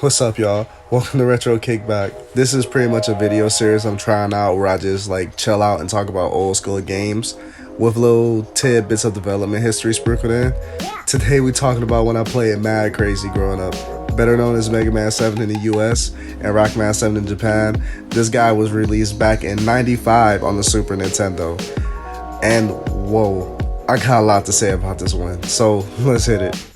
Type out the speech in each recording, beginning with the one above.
What's up, y'all? Welcome to Retro Kickback. This is pretty much a video series I'm trying out where I just like chill out and talk about old school games with little tidbits of development history sprinkled in. Today we talking about when I played Mad Crazy growing up. Better known as MegaMan 7 in the US and Rockman 7 in Japan, this guy was released back in '95 on the Super Nintendo. And whoa, I got a lot to say about this one, so let's hit it.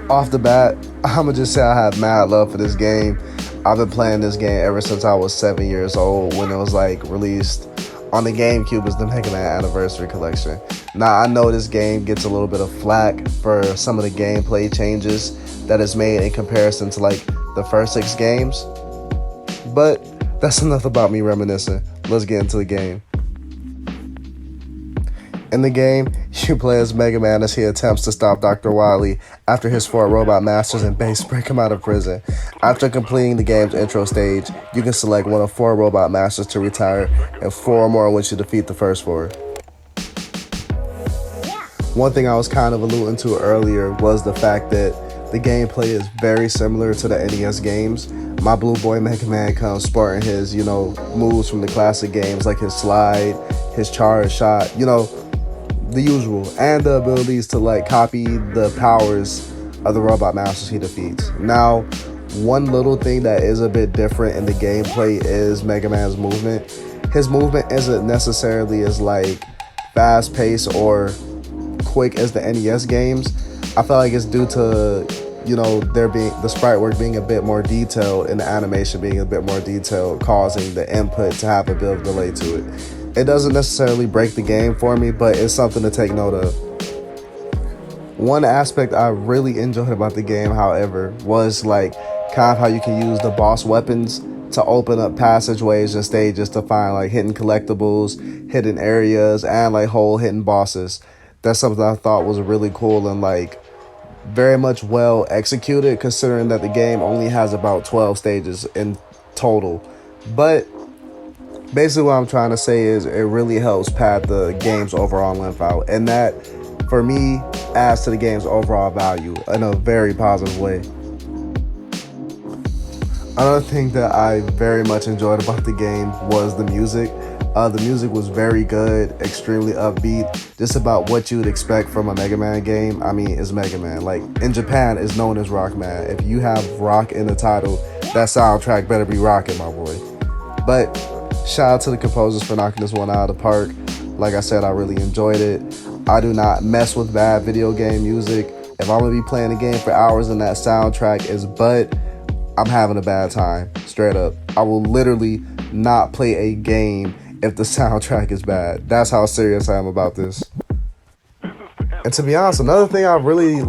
Off the bat, I'ma just say I have mad love for this game. I've been playing this game ever since I was 7 years old when it was like released on the GameCube as the Mega Man Anniversary Collection. Now I know this game gets a little bit of flack for some of the gameplay changes that is made in comparison to like the first 6 games, but that's enough about me reminiscing. Let's get into the game. In the game, you play as Mega Man as he attempts to stop Dr. Wily after his 4 robot masters and base break him out of prison. After completing the game's intro stage, you can select one of 4 robot masters to retire and 4 more once you defeat the first 4. One thing I was kind of alluding to earlier was the fact that the gameplay is very similar to the NES games. My Blue Boy Mega Man comes sporting his, moves from the classic games like his slide, his charge shot, the usual, and the abilities to like copy the powers of the robot masters he defeats. Now, one little thing that is a bit different in the gameplay is Mega Man's movement. His movement isn't necessarily as like fast paced or quick as the NES games. I feel like it's due to there being the sprite work being a bit more detailed and the animation being a bit more detailed, causing the input to have a bit of delay to it. It doesn't necessarily break the game for me, but it's something to take note of. One aspect I really enjoyed about the game, however, was like kind of how you can use the boss weapons to open up passageways and stages to find like hidden collectibles, hidden areas, and like whole hidden bosses. That's something I thought was really cool and like very much well executed, considering that the game only has about 12 stages in total. But basically what I'm trying to say is it really helps pad the game's overall length out, and that for me adds to the game's overall value in a very positive way. Another thing that I very much enjoyed about the game was the music. The music was very good, extremely upbeat, just about what you would expect from a Mega Man game. I mean, it's Mega Man. Like, in Japan, it's known as Rockman. If you have rock in the title, that soundtrack better be rocking, my boy. But shout out to the composers for knocking this one out of the park. Like I said, I really enjoyed it. I do not mess with bad video game music. If I'm gonna be playing a game for hours and that soundtrack is butt, I'm having a bad time, straight up. I will literally not play a game if the soundtrack is bad. That's how serious I am about this. And to be honest, another thing I really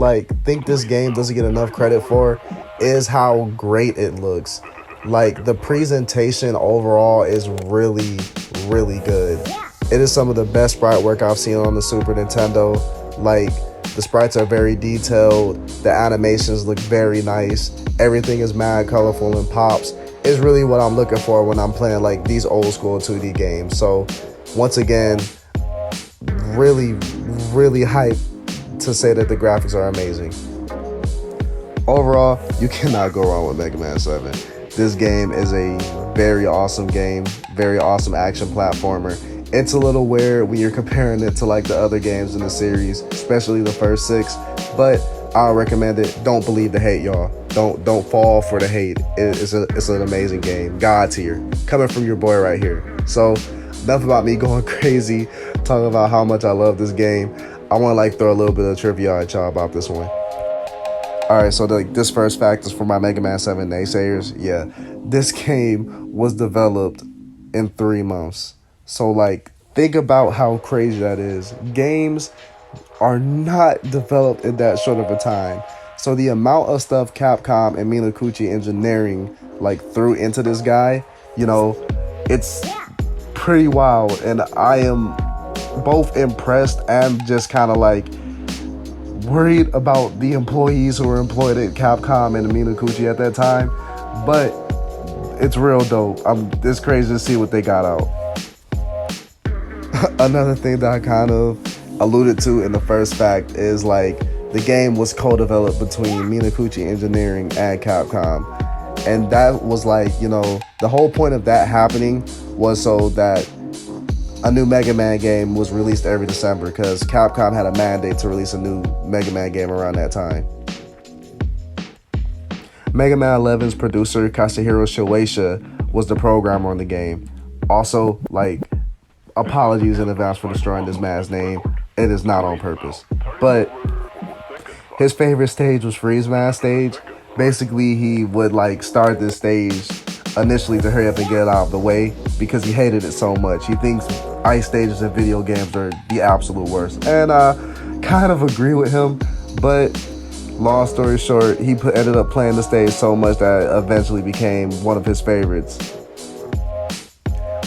think this game doesn't get enough credit for is how great it looks. Like, the presentation overall is really, really good. It is some of the best sprite work I've seen on the Super Nintendo. Like, the sprites are very detailed, the animations look very nice, everything is mad colorful and pops. It's really what I'm looking for when I'm playing like these old school 2D games. So once again, really, really hyped to say that the graphics are amazing. Overall, you cannot go wrong with Mega Man 7. This game is a very awesome game, very awesome action platformer. It's a little weird when you're comparing it to like the other games in the series, especially the first 6, but I'll recommend it. Don't believe the hate, y'all. Don't fall for the hate. It's an amazing game. God tier. Coming from your boy right here. So enough about me going crazy, talking about how much I love this game. I want to throw a little bit of trivia at y'all about this one. Alright, so this first fact is for my Mega Man 7 naysayers. Yeah, this game was developed in 3 months. So think about how crazy that is. Games are not developed in that short of a time. So the amount of stuff Capcom and Minakuchi Engineering threw into this guy, it's pretty wild, and I am both impressed and just kind of worried about the employees who were employed at Capcom and Minakuchi at that time. But it's real dope. It's crazy to see what they got out. Another thing that I kind of alluded to in the first fact is The game was co-developed between Minakuchi Engineering and Capcom. And that was like, the whole point of that happening was so that a new Mega Man game was released every December because Capcom had a mandate to release a new Mega Man game around that time. Mega Man 11's producer Katsuhiro Shueisha was the programmer on the game. Also, apologies in advance for destroying this man's name. It is not on purpose. But his favorite stage was Freeze Man stage. Basically, he would start this stage initially to hurry up and get it out of the way because he hated it so much. He thinks ice stages in video games are the absolute worst. And I kind of agree with him, but long story short, he ended up playing the stage so much that it eventually became one of his favorites.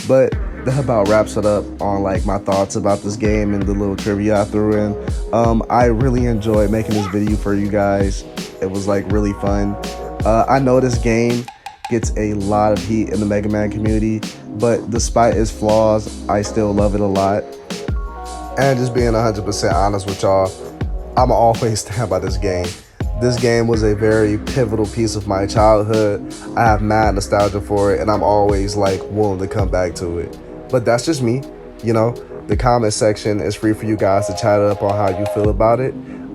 But that about wraps it up on my thoughts about this game and the little trivia I threw in. I really enjoyed making this video for you guys. It was really fun. I know this game gets a lot of heat in the Mega Man community, but despite its flaws, I still love it a lot. And just being 100% honest with y'all, I'm always stand by this game. This game was a very pivotal piece of my childhood. I have mad nostalgia for it, and I'm always willing to come back to it. But that's just me. The comment section is free for you guys to chat up on how you feel about it.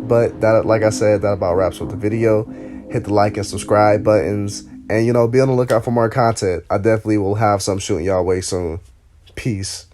But that, like I said, that about wraps up the video. Hit the like and subscribe buttons, and be on the lookout for more content. I definitely will have some shooting y'all way soon. Peace.